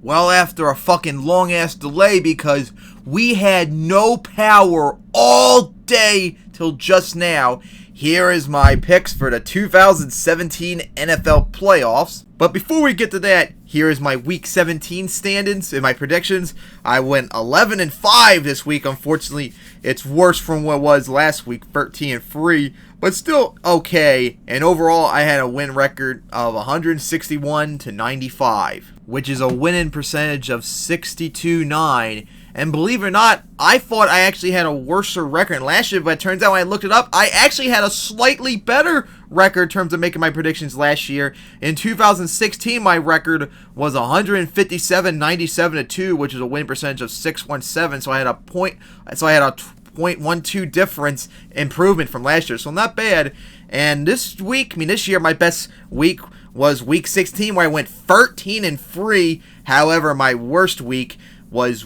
Well, after a fucking long-ass delay because we had no power all day till just now, here is my picks for the 2017 NFL playoffs. But before we get to that, here is my Week 17 stand-ins and my predictions. I went 11-5 this week. Unfortunately, it's worse from what it was last week, 13-3, but still okay. And overall, I had a win record of 161-95, which is a winning percentage of 62.9. And believe it or not, I thought I actually had a worse record last year, but it turns out when I looked it up, I actually had a slightly better record in terms of making my predictions last year. In 2016, my record was 157-97-2, which is a win percentage of 617. So I had a 0.12 difference improvement from last year. So not bad. And this year, my best week was Week 16, where I went 13-3. However, my worst week was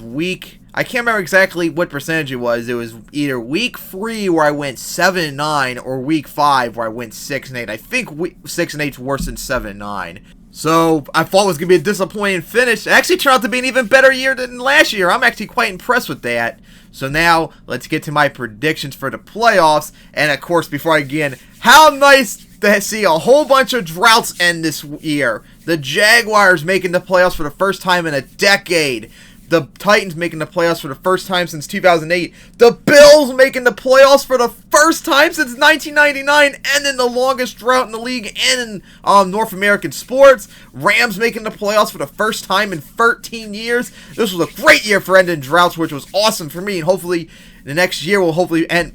I can't remember exactly what percentage it was. It was either Week 3 where I went 7-9 or Week 5 where I went 6-8. I think 6-8 is worse than 7-9. So I thought it was going to be a disappointing finish. It actually turned out to be an even better year than last year. I'm actually quite impressed with that. So now let's get to my predictions for the playoffs. And of course, before I begin, how nice to see a whole bunch of droughts end this year. The Jaguars making the playoffs for the first time in a decade. The Titans making the playoffs for the first time since 2008. The Bills making the playoffs for the first time since 1999, ending the longest drought in the league and in North American sports. Rams making the playoffs for the first time in 13 years. This was a great year for ending droughts, which was awesome for me, and hopefully the next year will hopefully end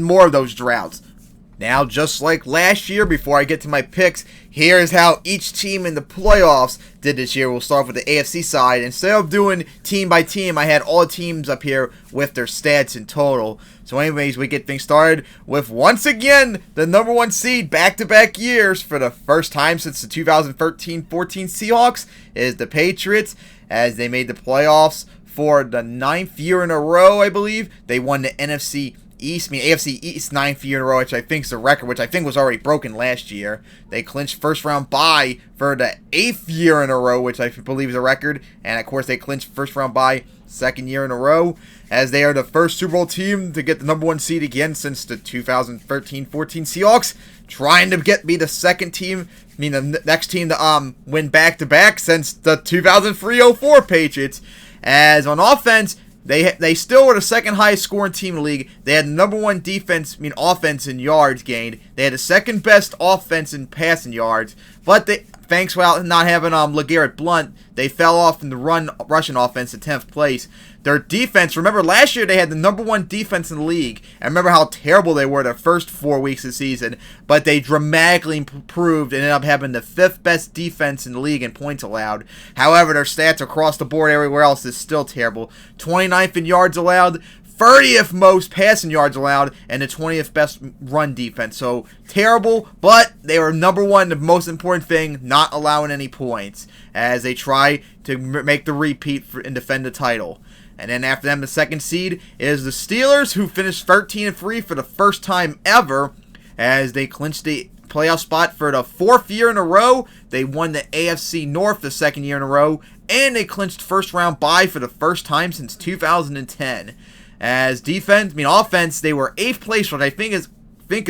more of those droughts. Now, just like last year, before I get to my picks, here's how each team in the playoffs did this year. We'll start with the AFC side. Instead of doing team by team, I had all teams up here with their stats in total. So anyways, we get things started with, once again, the number one seed back-to-back years for the first time since the 2013-14 Seahawks is the Patriots, as they made the playoffs for the 9th year in a row, I believe. They won the AFC East 9th year in a row, which I think is the record, which I think was already broken last year. They clinched first round bye for the 8th year in a row, which I believe is a record. And of course, they clinched first round bye 2nd year in a row, as they are the first Super Bowl team to get the number one seed again since the 2013-14 Seahawks, trying to be the second team, the next team to win back-to-back since the 2003-04 Patriots. As on offense, They still were the second highest scoring team in the league. They had the number one offense in yards gained. They had the second best offense in passing yards. But thanks to not having LeGarrette Blount, they fell off in the rushing offense to 10th place. Their defense, remember last year they had the number one defense in the league. And remember how terrible they were the first 4 weeks of the season. But they dramatically improved and ended up having the 5th best defense in the league in points allowed. However, their stats across the board everywhere else is still terrible. 29th in yards allowed, 30th most passing yards allowed, and the 20th best run defense. So terrible, but they were number one, the most important thing, not allowing any points, as they try to make the repeat and defend the title. And then after them, the second seed is the Steelers, who finished 13-3 for the first time ever, as they clinched the playoff spot for the 4th year in a row. They won the AFC North the 2nd year in a row, and they clinched first round bye for the first time since 2010. As offense, they were 8th place, which I think is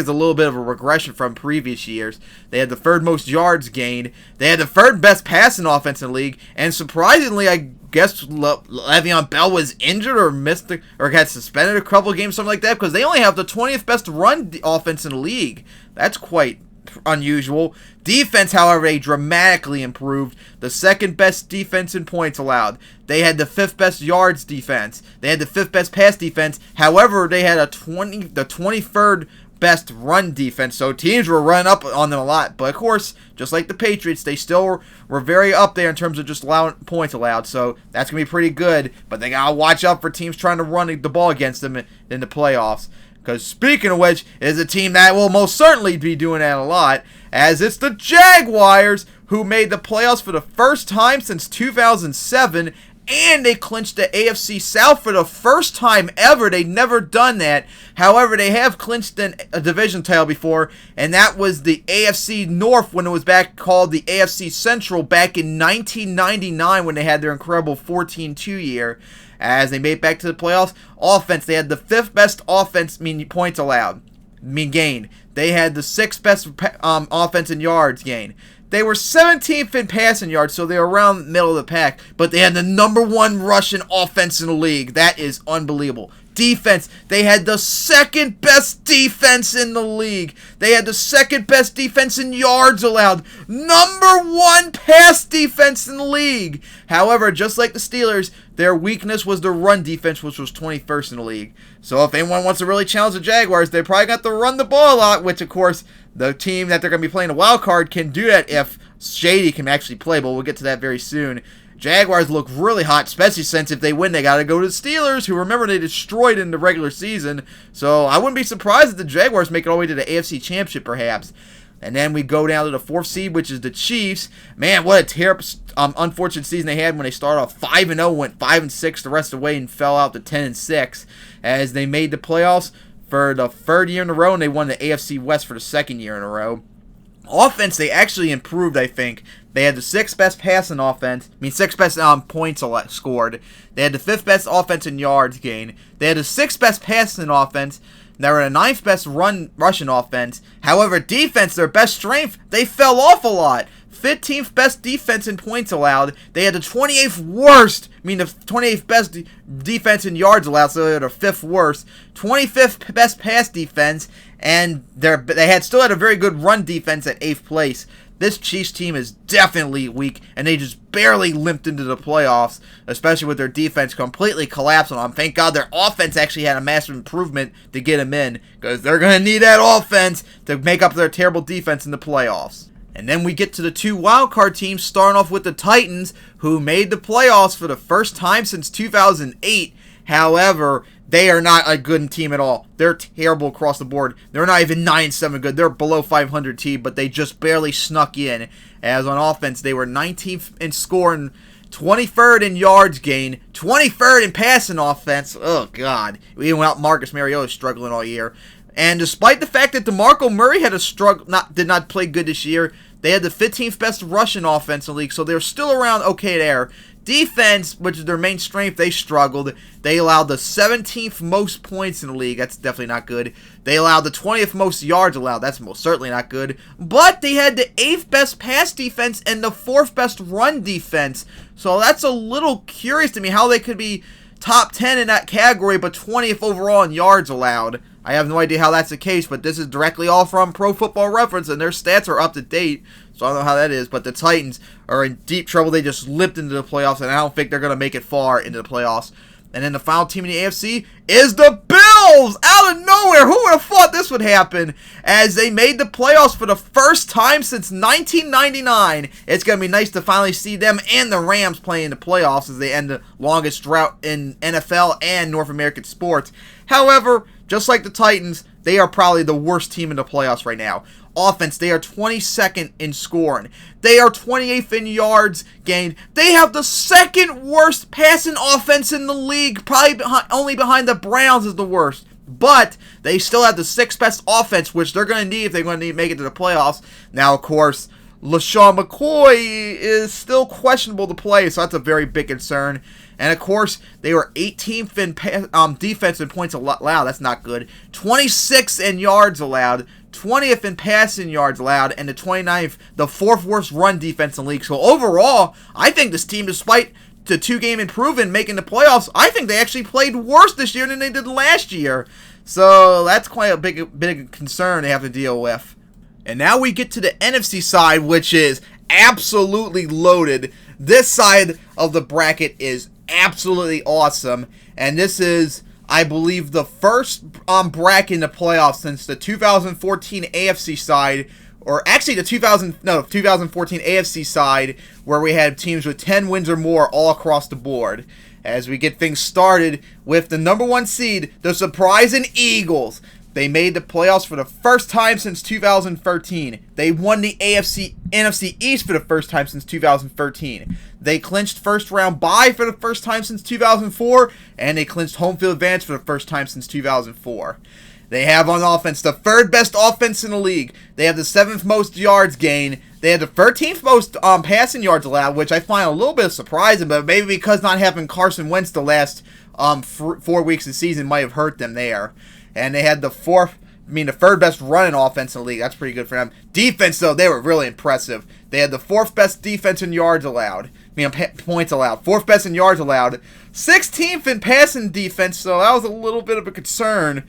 a little bit of a regression from previous years. They had the 3rd most yards gained. They had the 3rd best passing offense in the league, and surprisingly, I guess Le'Veon Bell was injured or or got suspended a couple of games, something like that, because they only have the 20th best run offense in the league. That's quite unusual. Defense, however, they dramatically improved. The 2nd best defense in points allowed. They had the 5th best yards defense. They had the 5th best pass defense. However, they had the 23rd best run defense, so teams were running up on them a lot. But of course, just like the Patriots, they still were very up there in terms of just allowing points allowed, so that's going to be pretty good. But they got to watch out for teams trying to run the ball against them in the playoffs. Because speaking of which, it is a team that will most certainly be doing that a lot, as it's the Jaguars, who made the playoffs for the first time since 2007, and they clinched the AFC South for the first time ever. They'd never done that. However, they have clinched a division title before, and that was the AFC North when it was back called the AFC Central back in 1999 when they had their incredible 14-2 year. As they made it back to the playoffs, offense, they had the 5th best offense, points allowed, gained. They had the 6th best offense in yards gained. They were 17th in passing yards, so they were around the middle of the pack, but they had the number 1 rushing offense in the league. That is unbelievable. Defense, they had the 2nd best defense in the league. They had the 2nd best defense in yards allowed. Number 1 pass defense in the league. However, just like the Steelers, their weakness was the run defense, which was 21st in the league. So if anyone wants to really challenge the Jaguars, they probably got to run the ball a lot, which of course, the team that they're going to be playing a wild card can do that if Shady can actually play, but we'll get to that very soon. Jaguars look really hot, especially since if they win, they got to go to the Steelers, who remember they destroyed in the regular season. So I wouldn't be surprised if the Jaguars make it all the way to the AFC Championship, perhaps. And then we go down to the 4th seed, which is the Chiefs. Man, what a terrible, unfortunate season they had when they started off 5-0, went 5-6 the rest of the way, and fell out to 10-6 as they made the playoffs for the 3rd year in a row, and they won the AFC West for the 2nd year in a row. Offense, they actually improved, I think. They had the 6th best passing offense. 6th best points scored. They had the 5th best offense in yards gained. They had the 6th best passing offense. They were the 9th best rushing offense. However, defense, their best strength, they fell off a lot. 15th best defense in points allowed. They had the 28th worst, the 28th best defense in yards allowed, so they were the 5th worst. 25th best pass defense, and they still had a very good run defense at 8th place. This Chiefs team is definitely weak, and they just barely limped into the playoffs, especially with their defense completely collapsing on them. Thank God their offense actually had a massive improvement to get them in, because they're going to need that offense to make up their terrible defense in the playoffs. And then we get to the 2 wildcard teams, starting off with the Titans, who made the playoffs for the first time since 2008. However, they are not a good team at all. They're terrible across the board. They're not even 9-7 good. They're below 500 team, but they just barely snuck in. As on offense, they were 19th in scoring, 23rd in yards gained, 23rd in passing offense. Oh, God. Even without Marcus Mariota struggling all year. And despite the fact that DeMarco Murray had did not play good this year, they had the 15th best rushing offense in the league, so they're still around okay there. Defense, which is their main strength, they struggled. They allowed the 17th most points in the league. That's definitely not good. They allowed the 20th most yards allowed. That's most certainly not good. But they had the 8th best pass defense and the 4th best run defense. So that's a little curious to me how they could be top 10 in that category, but 20th overall in yards allowed. I have no idea how that's the case, but this is directly all from Pro Football Reference, and their stats are up to date, so I don't know how that is. But the Titans are in deep trouble. They just slipped into the playoffs, and I don't think they're going to make it far into the playoffs. And then the final team in the AFC is the Bills! Out of nowhere! Who would have thought this would happen? As they made the playoffs for the first time since 1999. It's going to be nice to finally see them and the Rams playing in the playoffs as they end the longest drought in NFL and North American sports. However, just like the Titans, they are probably the worst team in the playoffs right now. Offense, they are 22nd in scoring. They are 28th in yards gained. They have the 2nd worst passing offense in the league. Probably only behind the Browns is the worst. But they still have the 6th best offense, which they're going to need if they're going to make it to the playoffs. Now, of course, LaShawn McCoy is still questionable to play, so that's a very big concern. And, of course, they were 18th in defense and points allowed. That's not good. 26th in yards allowed. 20th in passing yards allowed. And the 29th, the 4th worst run defense in the league. So, overall, I think this team, despite the 2-game improvement making the playoffs, I think they actually played worse this year than they did last year. So, that's quite a big concern they have to deal with. And now we get to the NFC side, which is absolutely loaded. This side of the bracket is absolutely awesome, and this is, I believe, the first bracket in the playoffs since the 2014 AFC side, or actually the 2014 AFC side, where we had teams with 10 wins or more all across the board. As we get things started with the number 1 seed, the surprising Eagles. They made the playoffs for the first time since 2013. They won the NFC East for the first time since 2013. They clinched first round bye for the first time since 2004, and they clinched home field advantage for the first time since 2004. They have on offense the third best offense in the league. They have the 7th most yards gained. They had the 13th most passing yards allowed, which I find a little bit surprising, but maybe because not having Carson Wentz the last 4 weeks of the season might have hurt them there. And they had the third best running offense in the league. That's pretty good for them. Defense, though, they were really impressive. They had the 4th best defense in yards allowed. Points allowed. 4th best in yards allowed. 16th in passing defense, so that was a little bit of a concern.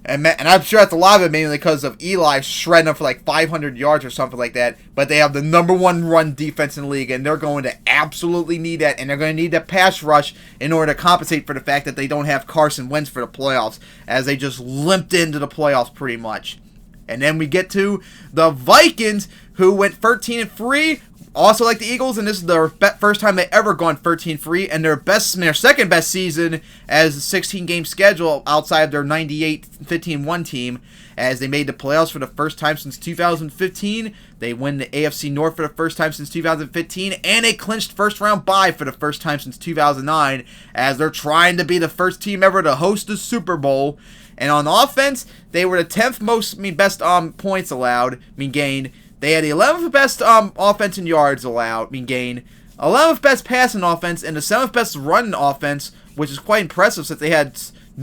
And I'm sure that's a lot of it mainly because of Eli shredding them for like 500 yards or something like that. But they have the number 1 run defense in the league, and they're going to absolutely need that. And they're going to need that pass rush in order to compensate for the fact that they don't have Carson Wentz for the playoffs, as they just limped into the playoffs pretty much. And then we get to the Vikings, who went 13-3. Also like the Eagles, and this is their first time they ever gone 13-3, and their second best season as a 16-game schedule outside their 98-15-1 team, as they made the playoffs for the first time since 2015. They win the AFC North for the first time since 2015, and they clinched first-round bye for the first time since 2009, as they're trying to be the first team ever to host the Super Bowl. And on offense, they were the 10th best points allowed, gained. They had the 11th best offense in yards allowed, gained, 11th best passing offense, and the 7th best running offense, which is quite impressive since they had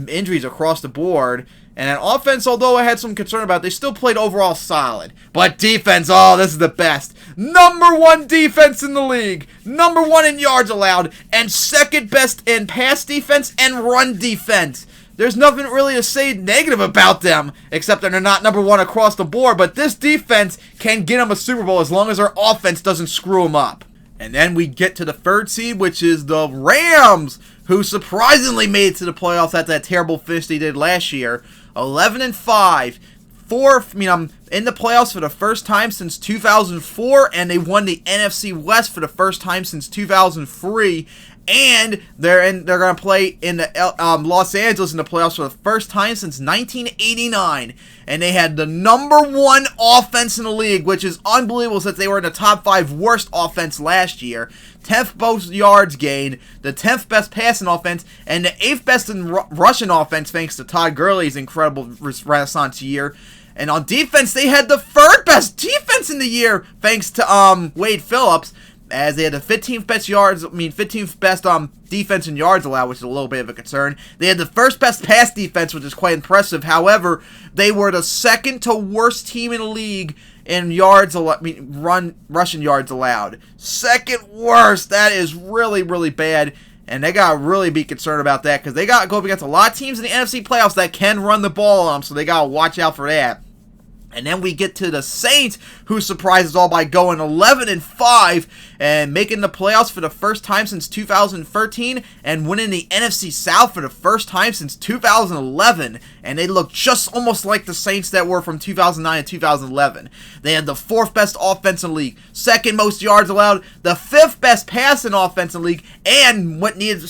injuries across the board. And an offense, although I had some concern about, they still played overall solid. But defense, this is the best. Number 1 defense in the league, number 1 in yards allowed, and 2nd best in pass defense and run defense. There's nothing really to say negative about them, except that they're not number 1 across the board, but this defense can get them a Super Bowl as long as their offense doesn't screw them up. And then we get to the 3rd seed, which is the Rams, who surprisingly made it to the playoffs after that terrible finish they did last year. 11-5. In the playoffs for the first time since 2004, and they won the NFC West for the first time since 2003. And they're going to play in the Los Angeles in the playoffs for the first time since 1989. And they had the number 1 offense in the league, which is unbelievable since they were in the top 5 worst offense last year. 10th most yards gained, the 10th best passing offense, and the 8th best in rushing offense thanks to Todd Gurley's incredible renaissance year. And on defense, they had the 3rd best defense in the year thanks to Wade Phillips, as they had the 15th best defense in yards allowed, which is a little bit of a concern. They had the 1st best pass defense, which is quite impressive. However, they were the 2nd to worst team in the league in rushing yards allowed. 2nd worst. That is really, really bad. And they got to really be concerned about that, because they got to go up against a lot of teams in the NFC playoffs that can run the ball on them, so they got to watch out for that. And then we get to the Saints, who surprised us all by going 11-5 and making the playoffs for the first time since 2013 and winning the NFC South for the first time since 2011. And they look just almost like the Saints that were from 2009 to 2011. They had the 4th best offense in the league, 2nd most yards allowed, the 5th best passing offense in the league, and what needed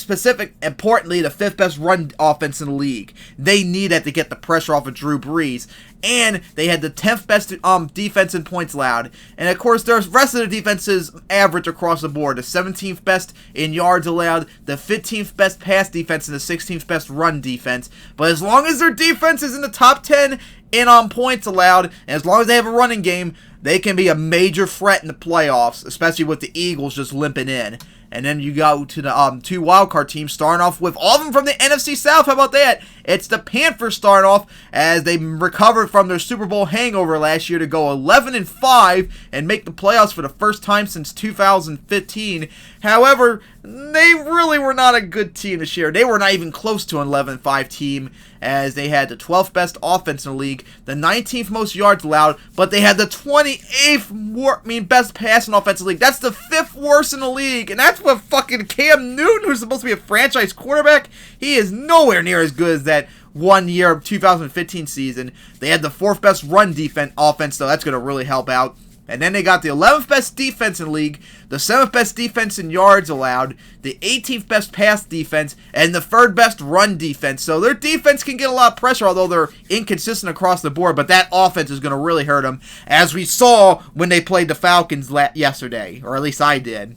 importantly, the 5th best run offense in the league. They need that to get the pressure off of Drew Brees. And they had the 10th best defense in points allowed. And of course, the rest of the defenses average across the board. The 17th best in yards allowed, the 15th best pass defense, and the 16th best run defense. But as long as their defense is in the top 10 in points allowed, and as long as they have a running game, they can be a major threat in the playoffs, especially with the Eagles just limping in. And then you go to the 2 wildcard teams, starting off with all of them from the NFC South. How about that? It's the Panthers starting off, as they recovered from their Super Bowl hangover last year to go 11-5 and make the playoffs for the first time since 2015. However, they really were not a good team this year. They were not even close to an 11-5 team, as they had the 12th best offense in the league, the 19th most yards allowed, but they had the 28th best passing offense in the league. That's the 5th worst in the league, and that's what fucking Cam Newton, who's supposed to be a franchise quarterback, he is nowhere near as good as that 1 year 2015 season. They had the 4th best run offense, though. That's going to really help out. And then they got the 11th best defense in the league, the 7th best defense in yards allowed, the 18th best pass defense, and the 3rd best run defense. So their defense can get a lot of pressure, although they're inconsistent across the board. But that offense is going to really hurt them, as we saw when they played the Falcons yesterday, or at least I did.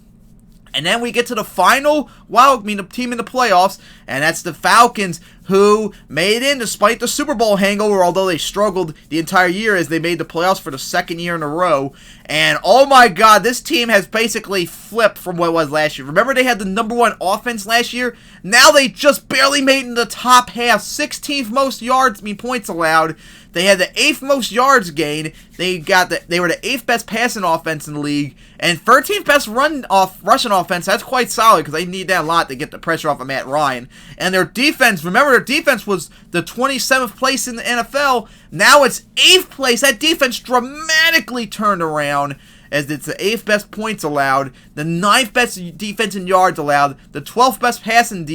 And then we get to the final, the team in the playoffs, and that's the Falcons, who made in despite the Super Bowl hangover, although they struggled the entire year as they made the playoffs for the 2nd year in a row. And oh my god, this team has basically flipped from what it was last year. Remember they had the number 1 offense last year? Now they just barely made in the top half, 16th most points allowed. They had the 8th most yards gained. They were the 8th best passing offense in the league, and 13th best rushing offense. That's quite solid because they need that a lot to get the pressure off of Matt Ryan. And their defense, remember their defense was the 27th place in the NFL. Now it's 8th place. That defense dramatically turned around, as it's the 8th best points allowed, the 9th best defense in yards allowed, the 12th best passing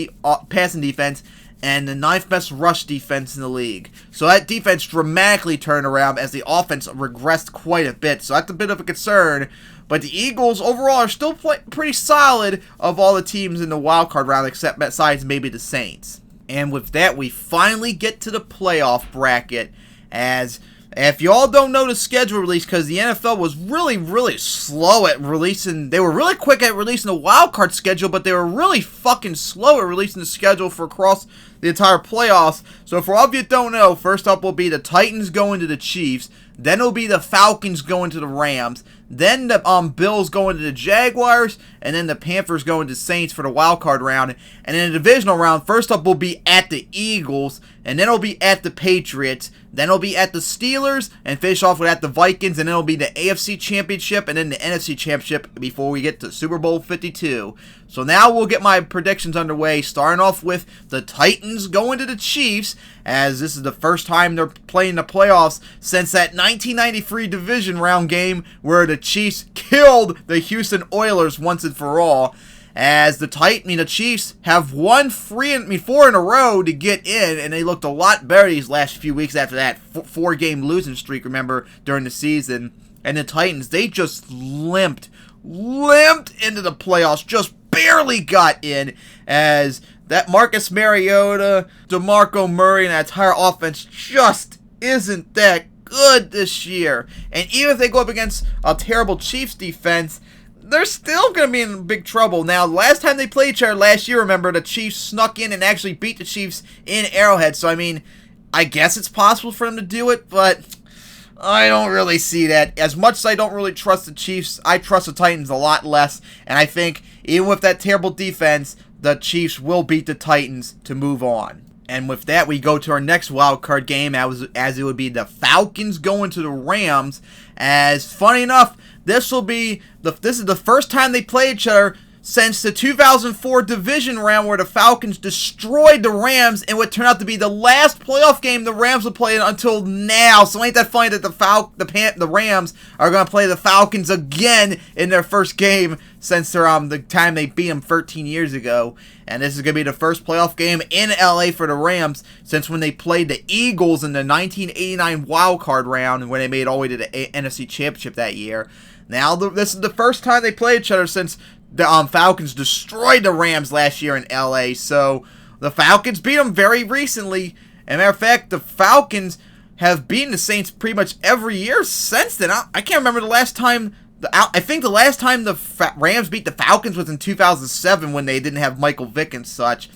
defense, and the 9th best rush defense in the league. So that defense dramatically turned around as the offense regressed quite a bit. So that's a bit of a concern. But the Eagles overall are still pretty solid of all the teams in the wildcard round, except besides maybe the Saints. And with that, we finally get to the playoff bracket. As if you all don't know the schedule release, because the NFL was really, really slow at releasing. They were really quick at releasing the wildcard schedule, but they were really fucking slow at releasing the schedule for across the entire playoffs. So for all of you that don't know, first up will be the Titans going to the Chiefs. Then it'll be the Falcons going to the Rams. Then the Bills going to the Jaguars. And then the Panthers going to Saints for the wildcard round. And in the divisional round, first up will be at the Eagles. And then it'll be at the Patriots. Then it'll be at the Steelers. And finish off with at the Vikings. And then it'll be the AFC Championship. And then the NFC Championship before we get to Super Bowl 52. So now we'll get my predictions underway. Starting off with the Titans going to the Chiefs, as this is the first time they're playing the playoffs since that 1993 division round game where the Chiefs killed the Houston Oilers once and for all. As the Chiefs have won 4 in a row to get in, and they looked a lot better these last few weeks after that 4-game losing streak, remember, during the season. And the Titans, they just limped into the playoffs, just barely got in, as that Marcus Mariota, DeMarco Murray, and that entire offense just isn't that good this year. And even if they go up against a terrible Chiefs defense, they're still going to be in big trouble. Now, last time they played each other last year, remember, the Chiefs snuck in and actually beat the Chiefs in Arrowhead. So, I mean, I guess it's possible for them to do it, but I don't really see that. As much as I don't really trust the Chiefs, I trust the Titans a lot less. And I think, even with that terrible defense, the Chiefs will beat the Titans to move on. And with that, we go to our next wildcard game, as it would be the Falcons going to the Rams. As, funny enough, this is the first time they play each other since the 2004 division round, where the Falcons destroyed the Rams in what turned out to be the last playoff game the Rams would play until now. So ain't that funny that the Rams are going to play the Falcons again in their first game since the time they beat them 13 years ago. And this is going to be the first playoff game in LA for the Rams since when they played the Eagles in the 1989 wildcard round, when they made all the way to the NFC Championship that year. Now, this is the first time they played each other since the Falcons destroyed the Rams last year in LA. So the Falcons beat them very recently. As a matter of fact, the Falcons have beaten the Saints pretty much every year since then. I can't remember the last time. I think the last time the Rams beat the Falcons was in 2007, when they didn't have Michael Vick and such.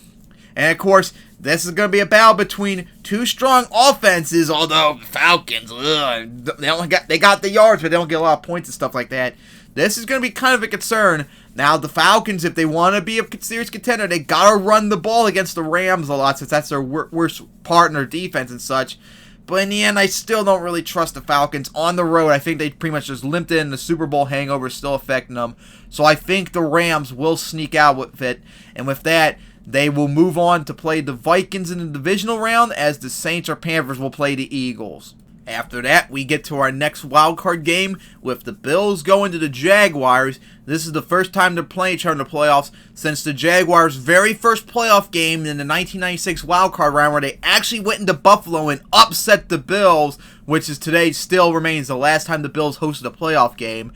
And of course, this is going to be a battle between two strong offenses, although Falcons, they got the yards, but they don't get a lot of points and stuff like that. This is going to be kind of a concern. Now, the Falcons, if they want to be a serious contender, they got to run the ball against the Rams a lot, since that's their worst part in their defense and such. But in the end, I still don't really trust the Falcons on the road. I think they pretty much just limped in. The Super Bowl hangover is still affecting them. So I think the Rams will sneak out with it. And with that, they will move on to play the Vikings in the divisional round, as the Saints or Panthers will play the Eagles. After that, we get to our next wildcard game with the Bills going to the Jaguars. This is the first time they're playing each other in the playoffs since the Jaguars' very first playoff game in the 1996 wildcard round, where they actually went into Buffalo and upset the Bills, which is today still remains the last time the Bills hosted a playoff game.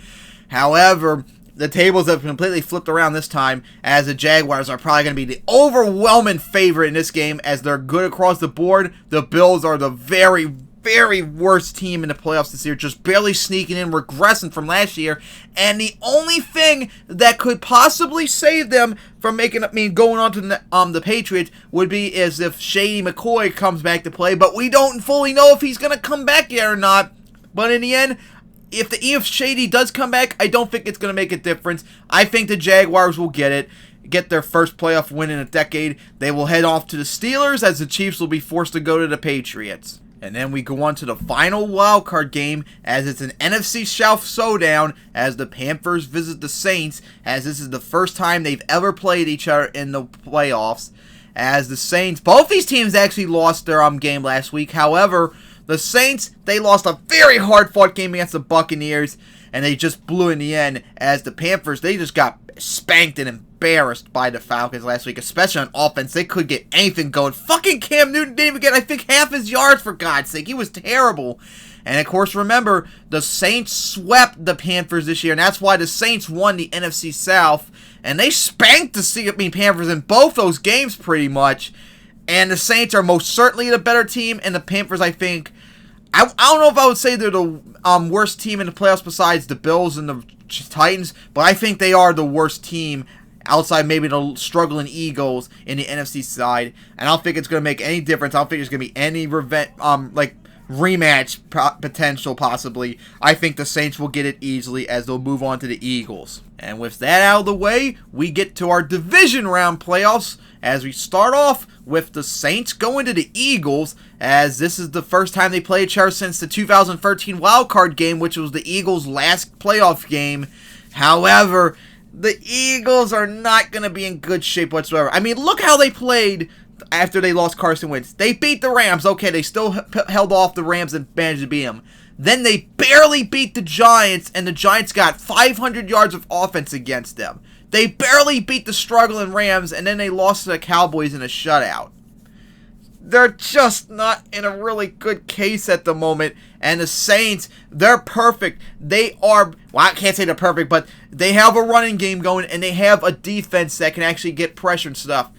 However, the tables have completely flipped around this time, as the Jaguars are probably going to be the overwhelming favorite in this game, as they're good across the board. The Bills are the very worst team in the playoffs this year, just barely sneaking in, regressing from last year, and the only thing that could possibly save them from going on to the Patriots would be as if Shady McCoy comes back to play, but we don't fully know if he's going to come back yet or not. But in the end, if Shady does come back, I don't think it's going to make a difference. I think the Jaguars will get their first playoff win in a decade. They will head off to the Steelers, as the Chiefs will be forced to go to the Patriots. And then we go on to the final wildcard game, as it's an NFC South showdown, as the Panthers visit the Saints, as this is the first time they've ever played each other in the playoffs. As the Saints, both these teams actually lost their game last week. However, the Saints, they lost a very hard-fought game against the Buccaneers, and they just blew in the end. As the Panthers, they just got spanked and embarrassed by the Falcons last week, especially on offense. They couldn't get anything going. Fucking Cam Newton didn't even get, I think, half his yards, for God's sake. He was terrible. And, of course, remember, the Saints swept the Panthers this year, and that's why the Saints won the NFC South. And they spanked the Panthers in both those games, pretty much. And the Saints are most certainly the better team, and the Panthers, I think, I don't know if I would say they're the worst team in the playoffs besides the Bills and the Titans, but I think they are the worst team outside maybe the struggling Eagles in the NFC side. And I don't think it's going to make any difference. I don't think there's going to be any rematch potential, possibly. I think the Saints will get it easily, as they'll move on to the Eagles. And with that out of the way, we get to our division round playoffs, as we start off with the Saints going to the Eagles, as this is the first time they played each other since the 2013 wildcard game, which was the Eagles' last playoff game. However, the Eagles are not going to be in good shape whatsoever. I mean, look how they played after they lost Carson Wentz. They beat the Rams. Okay, they still held off the Rams and managed to beat them. Then they barely beat the Giants, and the Giants got 500 yards of offense against them. They barely beat the struggling Rams, and then they lost to the Cowboys in a shutout. They're just not in a really good case at the moment. And the Saints, they're perfect. They are, well, I can't say they're perfect, but they have a running game going, and they have a defense that can actually get pressure and stuff.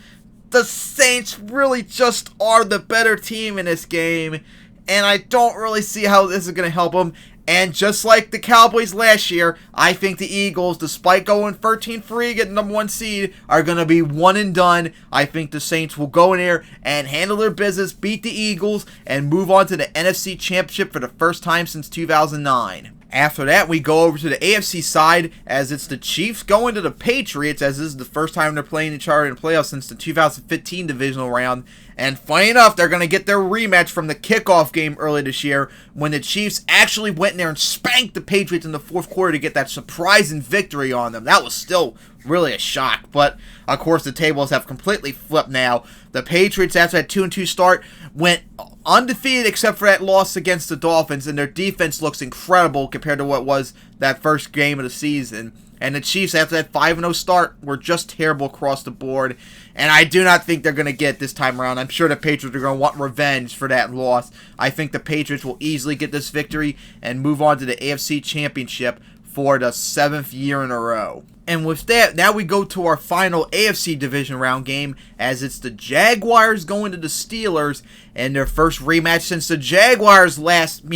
The Saints really just are the better team in this game, and I don't really see how this is going to help them. And just like the Cowboys last year, I think the Eagles, despite going 13-3, getting number 1 seed, are going to be one and done. I think the Saints will go in there and handle their business, beat the Eagles, and move on to the Nfc Championship for the first time since 2009. After that, we go over to the AFC side, as it's the Chiefs going to the Patriots, as this is the first time they're playing each other in the playoffs since the 2015 divisional round. And funny enough, they're going to get their rematch from the kickoff game early this year, when the Chiefs actually went in there and spanked the Patriots in the fourth quarter to get that surprising victory on them. That was still really a shock, but of course the tables have completely flipped now. The Patriots, after that 2-2 start, went undefeated except for that loss against the Dolphins, and their defense looks incredible compared to what was that first game of the season. And the Chiefs, after that 5-0 start, were just terrible across the board. And I do not think they're going to get it this time around. I'm sure the Patriots are going to want revenge for that loss. I think the Patriots will easily get this victory and move on to the AFC Championship for the 7th year in a row. And with that, now we go to our final AFC division round game, as it's the Jaguars going to the Steelers, and their first rematch since the Jaguars'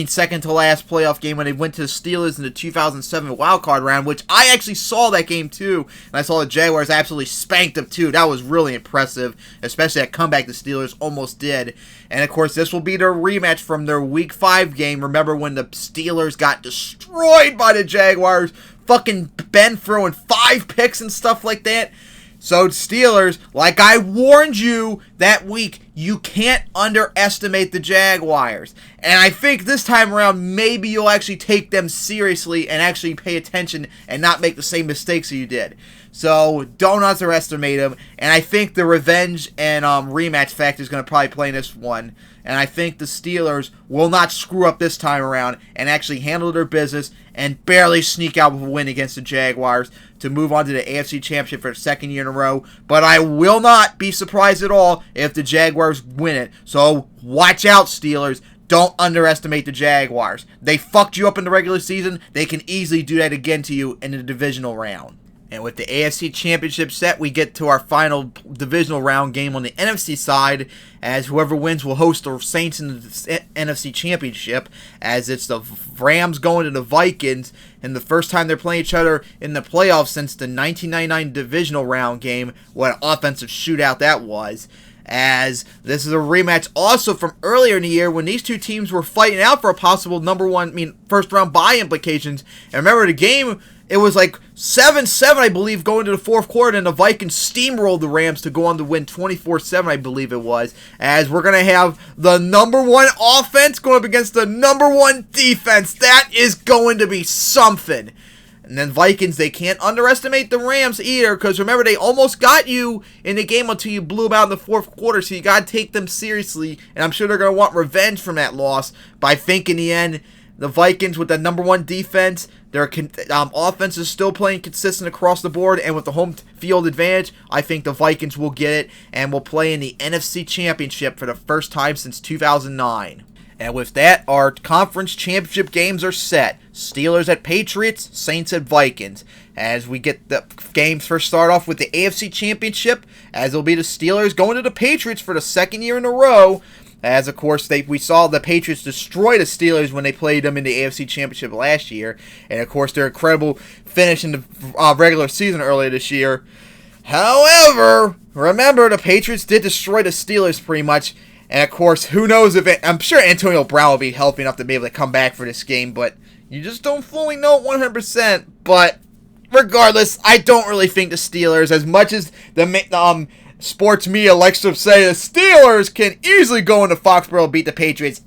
second to last playoff game, when they went to the Steelers in the 2007 wildcard round, which I actually saw that game too, and I saw the Jaguars absolutely spanked them too. That was really impressive, especially that comeback the Steelers almost did. And of course, this will be their rematch from their Week 5 game. Remember when the Steelers got destroyed by the Jaguars? Fucking Ben throwing 5 picks and stuff like that. So Steelers, like I warned you that week, you can't underestimate the Jaguars. And I think this time around, maybe you'll actually take them seriously and actually pay attention and not make the same mistakes that you did. So don't underestimate him. And I think the revenge and rematch factor is going to probably play in this one. And I think the Steelers will not screw up this time around and actually handle their business and barely sneak out with a win against the Jaguars to move on to the AFC Championship for the second year in a row. But I will not be surprised at all if the Jaguars win it. So watch out, Steelers. Don't underestimate the Jaguars. They fucked you up in the regular season. They can easily do that again to you in the divisional round. And with the AFC Championship set, we get to our final divisional round game on the NFC side, as whoever wins will host the Saints in the NFC Championship, as it's the Rams going to the Vikings, and the first time they're playing each other in the playoffs since the 1999 divisional round game. What an offensive shootout that was. As this is a rematch also from earlier in the year when these two teams were fighting out for a possible first round bye implications. And remember the game, it was like 7-7, I believe, going to the fourth quarter, and the Vikings steamrolled the Rams to go on to win 24-7, I believe it was. As we're going to have the number one offense going up against the number one defense. That is going to be something. And then Vikings, they can't underestimate the Rams either, because remember, they almost got you in the game until you blew them out in the fourth quarter, so you got to take them seriously, and I'm sure they're going to want revenge from that loss. But I think in the end, the Vikings with the number one defense, their offense is still playing consistent across the board, and with the home field advantage, I think the Vikings will get it and will play in the NFC Championship for the first time since 2009. And with that, our conference championship games are set. Steelers at Patriots, Saints at Vikings. As we get the games first start off with the AFC Championship, as it'll be the Steelers going to the Patriots for the second year in a row. As, of course, we saw the Patriots destroy the Steelers when they played them in the AFC Championship last year. And, of course, their incredible finish in the regular season earlier this year. However, remember, the Patriots did destroy the Steelers pretty much. And, of course, who knows if I'm sure Antonio Brown will be healthy enough to be able to come back for this game, but you just don't fully know 100%. But regardless, I don't really think the Steelers, as much as the sports media likes to say, the Steelers can easily go into Foxborough and beat the Patriots.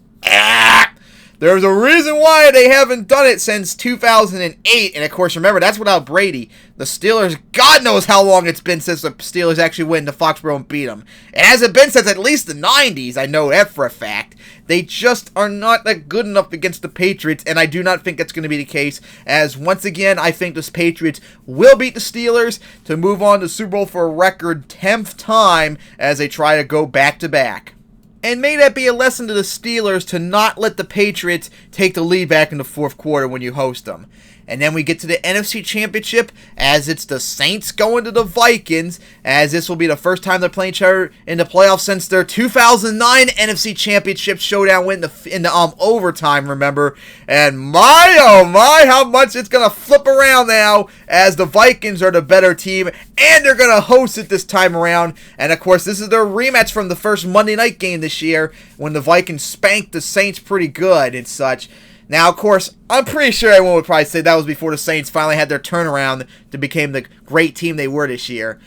There's a reason why they haven't done it since 2008. And, of course, remember, that's without Brady. The Steelers, God knows how long it's been since the Steelers actually went into Foxborough and beat them. It hasn't been since at least the 90s. I know that for a fact. They just are not that good enough against the Patriots, and I do not think that's going to be the case. As, once again, I think the Patriots will beat the Steelers to move on to Super Bowl for a record 10th time as they try to go back-to-back. And may that be a lesson to the Steelers to not let the Patriots take the lead back in the fourth quarter when you host them. And then we get to the NFC Championship, as it's the Saints going to the Vikings, as this will be the first time they're playing each other in the playoffs since their 2009 NFC Championship showdown went in the overtime, remember? And my, oh my, how much it's going to flip around now, as the Vikings are the better team, and they're going to host it this time around. And, of course, this is their rematch from the first Monday night game this year, when the Vikings spanked the Saints pretty good and such. Now, of course, I'm pretty sure everyone would probably say that was before the Saints finally had their turnaround to become the great team they were this year.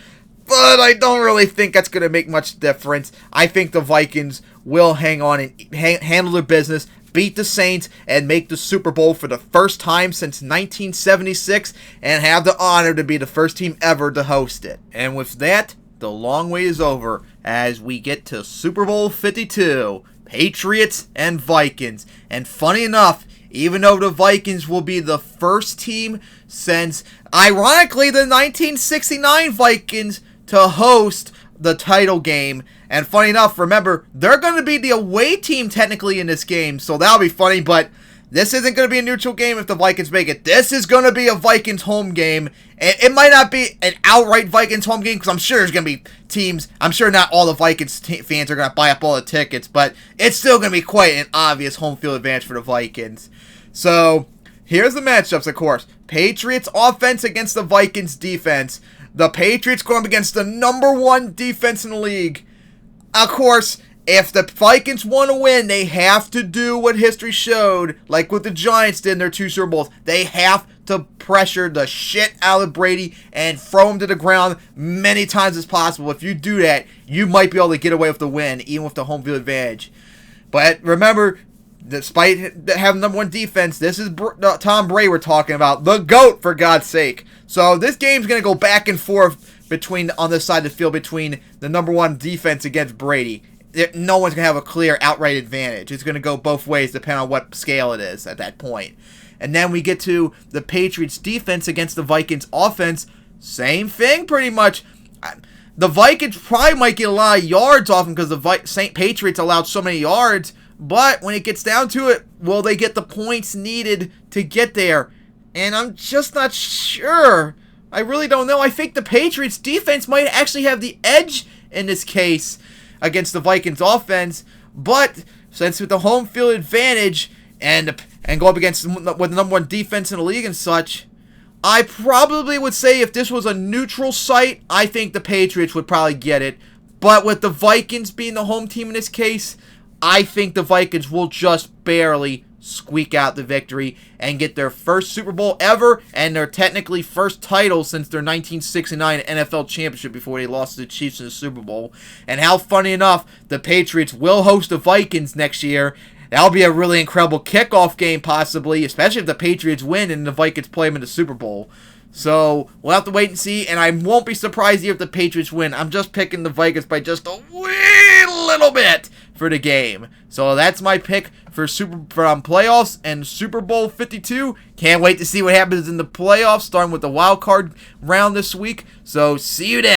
But I don't really think that's going to make much difference. I think the Vikings will hang on and handle their business, beat the Saints, and make the Super Bowl for the first time since 1976, and have the honor to be the first team ever to host it. And with that, the long wait is over as we get to Super Bowl 52, Patriots and Vikings. And funny enough, even though the Vikings will be the first team since, ironically, the 1969 Vikings to host the title game. And funny enough, remember, they're going to be the away team technically in this game, so that'll be funny, but this isn't going to be a neutral game if the Vikings make it. This is going to be a Vikings home game. And it might not be an outright Vikings home game, because I'm sure there's going to be teams. I'm sure not all the Vikings fans are going to buy up all the tickets, but it's still going to be quite an obvious home field advantage for the Vikings. So, here's the matchups, of course. Patriots offense against the Vikings defense. The Patriots going up against the number one defense in the league. Of course, if the Vikings want to win, they have to do what history showed, like what the Giants did in their 2 Super Bowls. They have to pressure the shit out of Brady and throw him to the ground many times as possible. If you do that, you might be able to get away with the win, even with the home field advantage. But remember, Despite having number one defense, this is Tom Brady we're talking about. The GOAT, for God's sake. So this game's going to go back and forth on this side of the field between the number one defense against Brady. No one's going to have a clear outright advantage. It's going to go both ways depending on what scale it is at that point. And then we get to the Patriots defense against the Vikings offense. Same thing pretty much. The Vikings probably might get a lot of yards off them because the Patriots allowed so many yards. But when it gets down to it, will they get the points needed to get there? And I'm just not sure. I really don't know. I think the Patriots defense might actually have the edge in this case against the Vikings offense. But since with the home field advantage and go up against with the number one defense in the league and such, I probably would say if this was a neutral site, I think the Patriots would probably get it. But with the Vikings being the home team in this case, I think the Vikings will just barely squeak out the victory and get their first Super Bowl ever and their technically first title since their 1969 NFL Championship before they lost to the Chiefs in the Super Bowl. And how funny enough, the Patriots will host the Vikings next year. That'll be a really incredible kickoff game possibly, especially if the Patriots win and the Vikings play them in the Super Bowl. So, we'll have to wait and see, and I won't be surprised if the Patriots win. I'm just picking the Vikings by just a wee little bit for the game. So, that's my pick for playoffs and Super Bowl 52. Can't wait to see what happens in the playoffs, starting with the wild card round this week. So, see you then.